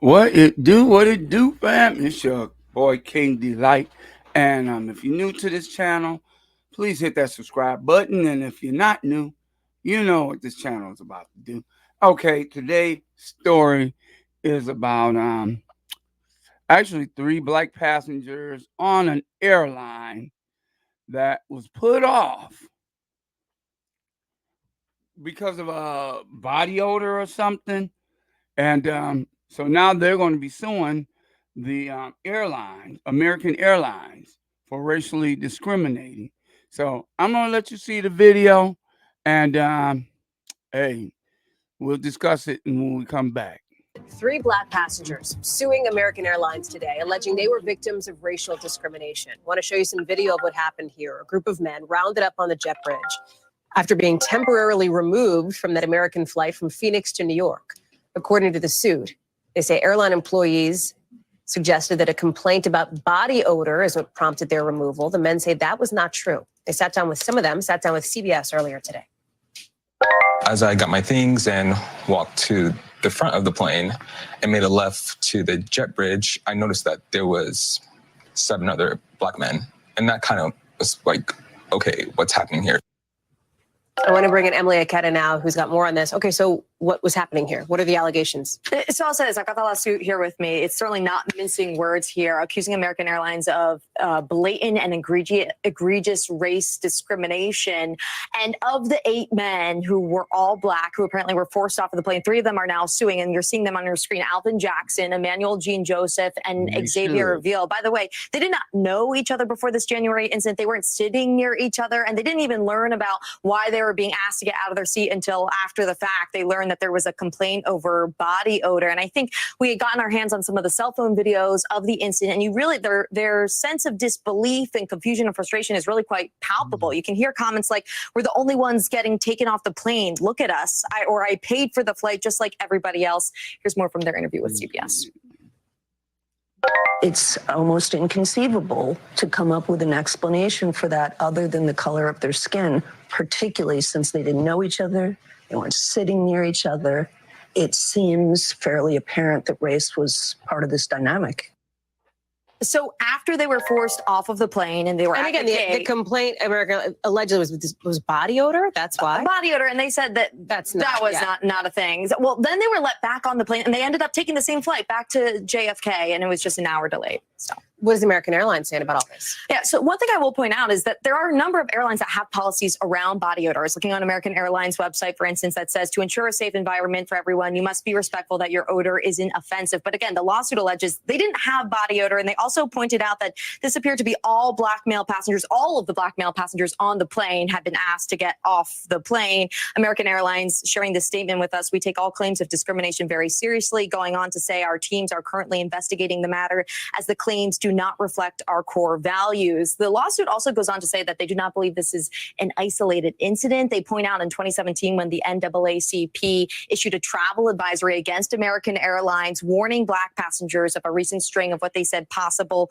What it do, fam? It's your boy King Delight. And if you're new to this channel, please hit that subscribe button. And if you're not new, you know what this channel is about to do. Okay, today's story is about actually 3 black passengers on an airline that was put off because of a body odor or something. And so now they're going to be suing the airlines, American Airlines, for racially discriminating. So I'm going to let you see the video, and hey, we'll discuss it when we come back. 3 black passengers suing American Airlines today, alleging they were victims of racial discrimination. I want to show you some video of what happened here. A group of men rounded up on the jet bridge after being temporarily removed from that American flight from Phoenix to New York. According to the suit, they say airline employees suggested that a complaint about body odor is what prompted their removal. The men say that was not true. They sat down with CBS earlier today. As I got my things and walked to the front of the plane and made a left to the jet bridge, I noticed that there was 7 other black men. And that kind of was like, okay, what's happening here? I want to bring in Emily Aketa now, who's got more on this. Okay, so what was happening here? What are the allegations? So I'll say this. I've got the lawsuit here with me. It's certainly not mincing words here, accusing American Airlines of blatant and egregious race discrimination. And of the 8 men who were all black, who apparently were forced off of the plane, 3 of them are now suing, and you're seeing them on your screen. Alvin Jackson, Emmanuel Jean Joseph, and Xavier Reveal. By the way, they did not know each other before this January incident. They weren't sitting near each other, and they didn't even learn about why they were being asked to get out of their seat until after the fact. They learned that there was a complaint over body odor. And I think we had gotten our hands on some of the cell phone videos of the incident, and you really, their sense of disbelief and confusion and frustration is really quite palpable. You can hear comments like, we're the only ones getting taken off the plane. Look at us. I paid for the flight just like everybody else. Here's more from their interview with CBS. It's almost inconceivable to come up with an explanation for that other than the color of their skin, particularly since they didn't know each other, they weren't sitting near each other. It seems fairly apparent that race was part of this dynamic. So after they were forced off of the plane and they were and again, the complaint America allegedly was body odor. That's why body odor, and they said that that was not a thing. Well, then they were let back on the plane, and they ended up taking the same flight back to JFK, and it was just an hour delayed. So what is American Airlines saying about all this? Yeah, so one thing I will point out is that there are a number of airlines that have policies around body odor. I was looking on American Airlines website, for instance, that says to ensure a safe environment for everyone, you must be respectful that your odor isn't offensive. But again, the lawsuit alleges they didn't have body odor, and they also pointed out that this appeared to be all black male passengers. All of the black male passengers on the plane had been asked to get off the plane. American Airlines sharing this statement with us: we take all claims of discrimination very seriously, going on to say our teams are currently investigating the matter as the claims do not reflect our core values. The lawsuit also goes on to say that they do not believe this is an isolated incident. They point out in 2017 when the NAACP issued a travel advisory against American Airlines, warning black passengers of a recent string of what they said possible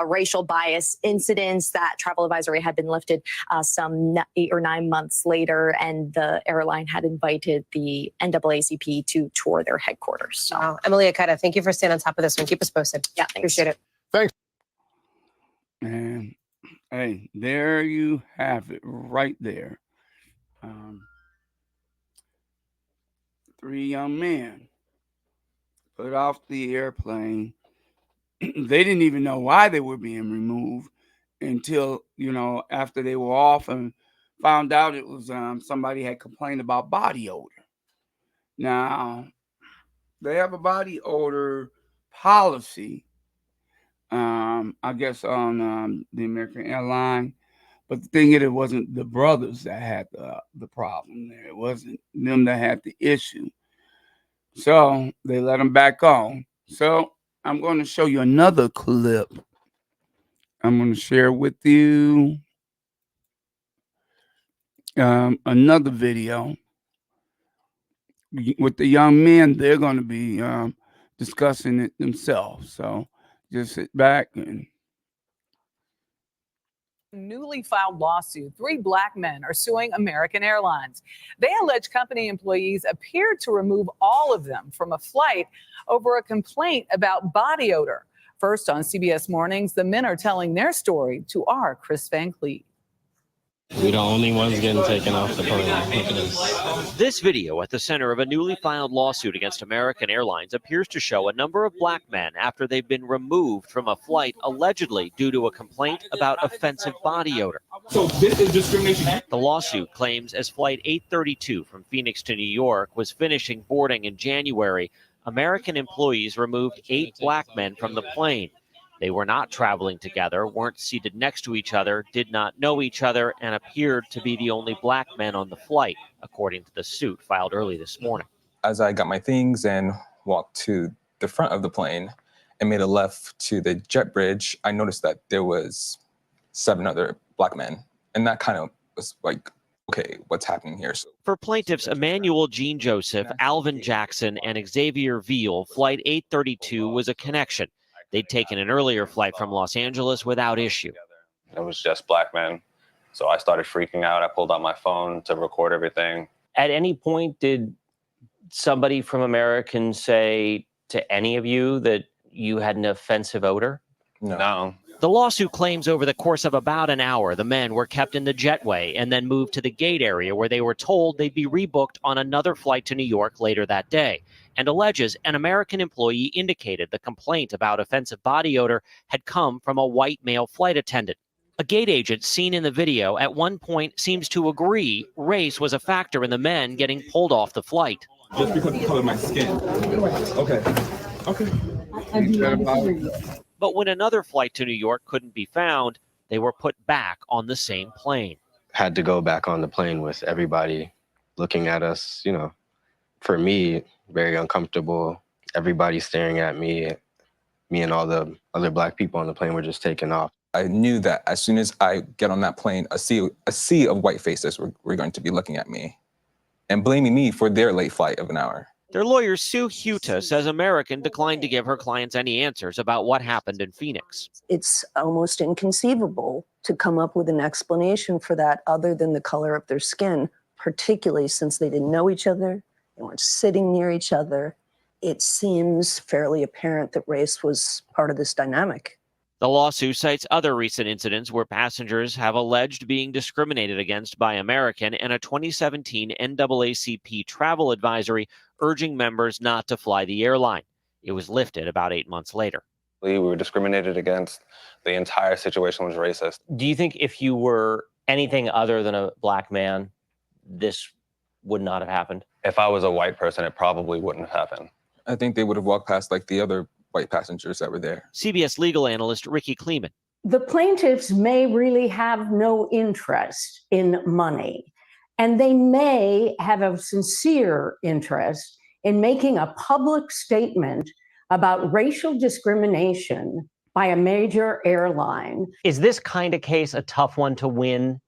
racial bias incidents. That travel advisory had been lifted some 8 or 9 months later, and the airline had invited the NAACP to tour their headquarters. So, wow. Emily Aketa, thank you for staying on top of this one. Keep us posted. Yeah, appreciate it. Thanks. And hey, there you have it right there. 3 young men put off the airplane. They didn't even know why they were being removed until, after they were off and found out it was somebody had complained about body odor. Now, they have a body odor policy, I guess, on the American Airlines. But the thing is, it wasn't the brothers that had the problem there. It wasn't them that had the issue. So they let them back on. So I'm going to show you another clip. I'm going to share with you another video with the young men. They're going to be discussing it themselves. So just sit back and Newly filed lawsuit. 3 black men are suing American Airlines. They allege company employees appeared to remove all of them from a flight over a complaint about body odor. First on CBS Mornings, the men are telling their story to our Chris Van Cleet. We're the only ones getting taken off the plane. Look at this. This video at the center of a newly filed lawsuit against American Airlines appears to show a number of black men after they've been removed from a flight allegedly due to a complaint about offensive body odor. So this is discrimination. The lawsuit claims as Flight 832 from Phoenix to New York was finishing boarding in January, American employees removed 8 black men from the plane. They were not traveling together, weren't seated next to each other, did not know each other, and appeared to be the only black men on the flight, according to the suit filed early this morning. As I got my things and walked to the front of the plane and made a left to the jet bridge, I noticed that there was 7 other black men. And that kind of was like, okay, what's happening here? So For plaintiffs Emmanuel Jean Joseph, Alvin Jackson, and Xavier Veal, Flight 832 was a connection. They'd taken an earlier flight from Los Angeles without issue. It was just black men. So I started freaking out. I pulled out my phone to record everything. At any point, did somebody from American say to any of you that you had an offensive odor? No. The lawsuit claims over the course of about an hour, the men were kept in the jetway and then moved to the gate area where they were told they'd be rebooked on another flight to New York later that day, and alleges an American employee indicated the complaint about offensive body odor had come from a white male flight attendant. A gate agent seen in the video at one point seems to agree race was a factor in the men getting pulled off the flight. just because of the color of my skin. Okay. But when another flight to New York couldn't be found, they were put back on the same plane. Had to go back on the plane with everybody looking at us, for me, very uncomfortable. Everybody staring at me. Me and all the other black people on the plane were just taking off. I knew that as soon as I get on that plane, a sea of white faces were going to be looking at me and blaming me for their late flight of an hour. Their lawyer, Sue Huta, says American declined to give her clients any answers about what happened in Phoenix. It's almost inconceivable to come up with an explanation for that other than the color of their skin, particularly since they didn't know each other, they weren't sitting near each other. It seems fairly apparent that race was part of this dynamic. The lawsuit cites other recent incidents where passengers have alleged being discriminated against by American and a 2017 NAACP travel advisory urging members not to fly the airline. It was lifted about 8 months later. We were discriminated against. The entire situation was racist. Do you think if you were anything other than a black man, this would not have happened? If I was a white person, it probably wouldn't have happened. I think they would have walked past like the other white passengers that were there. CBS legal analyst Ricky Kleeman. The plaintiffs may really have no interest in money, and they may have a sincere interest in making a public statement about racial discrimination by a major airline. Is this kind of case a tough one to win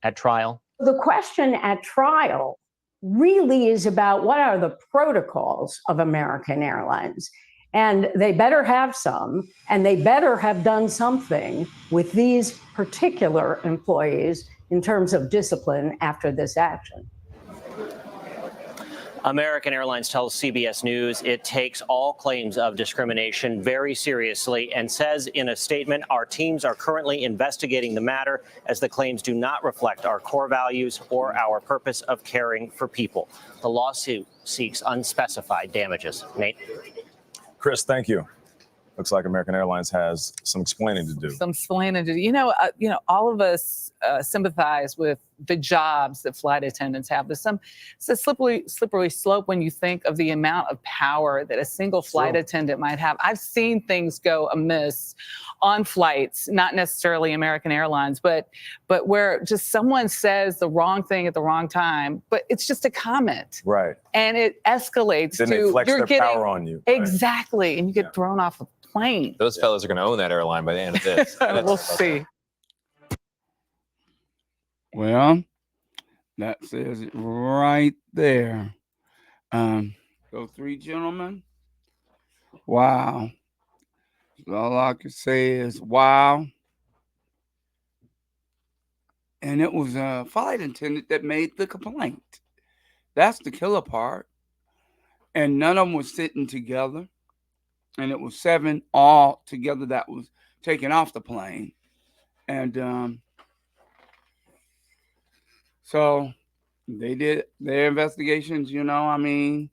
at trial? The question at trial really is about what are the protocols of American Airlines. And they better have some, and they better have done something with these particular employees in terms of discipline after this action. American Airlines tells CBS News it takes all claims of discrimination very seriously and says in a statement, our teams are currently investigating the matter as the claims do not reflect our core values or our purpose of caring for people. The lawsuit seeks unspecified damages. Nate? Chris, thank you. Looks like American Airlines has some explaining to do. Some explaining to do. All of us sympathize with the jobs that flight attendants have. It's a slippery slope when you think of the amount of power that a single flight attendant might have. I've seen things go amiss on flights, not necessarily American Airlines, but where just someone says the wrong thing at the wrong time, but it's just a comment. Right. And it escalates then to they flex you're their getting power on you. Exactly, and you get thrown off a plane. Those fellas are going to own that airline by the end of this. We'll see. Well, that says it right there. Those 3 gentlemen. Wow. All I can say is wow. and it was a flight attendant that made the complaint. That's the killer part. And none of them was sitting together, and it was 7 all together that was taken off the plane. And so they did their investigations. I mean,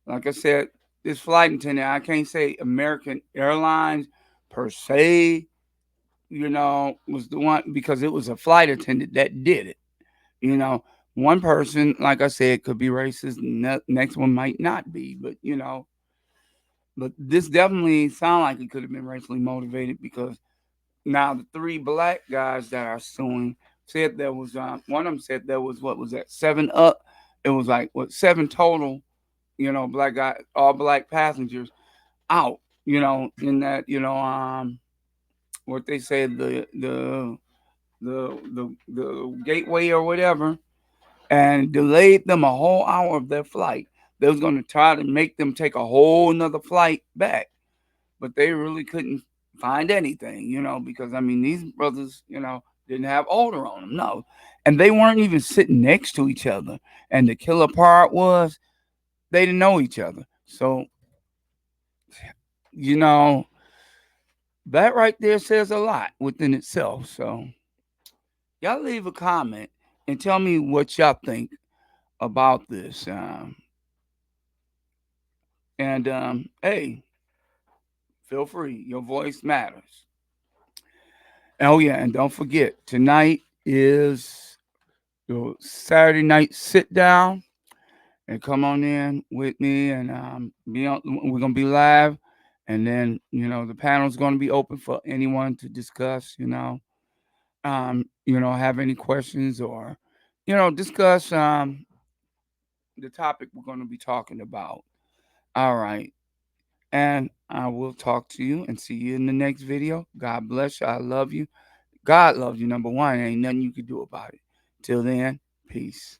like I said, this flight attendant, I can't say American Airlines per se, was the one, because it was a flight attendant that did it. One person, like I said, could be racist. Next one might not be, but this definitely sounded like it could have been racially motivated, because now the 3 black guys that are suing said there was one of them said there was, what was that, 7 up. It was like, what, 7 total, black guy, all black passengers out, in that, what they said, the gateway or whatever, and delayed them a whole hour of their flight. They was going to try to make them take a whole nother flight back, but they really couldn't find anything, because I mean, these brothers, didn't have odor on them, no, and they weren't even sitting next to each other. And the killer part was they didn't know each other. So, that right there says a lot within itself. So, y'all leave a comment and tell me what y'all think about this. Hey, feel free. Your voice matters. Oh, yeah, and don't forget, tonight is your Saturday night sit down. And come on in with me, and we're going to be live. And then, the panel is going to be open for anyone to discuss, have any questions, or, discuss the topic we're going to be talking about. All right. And I will talk to you and see you in the next video. God bless you. I love you. God loves you, number one. Ain't nothing you can do about it. Till then, peace.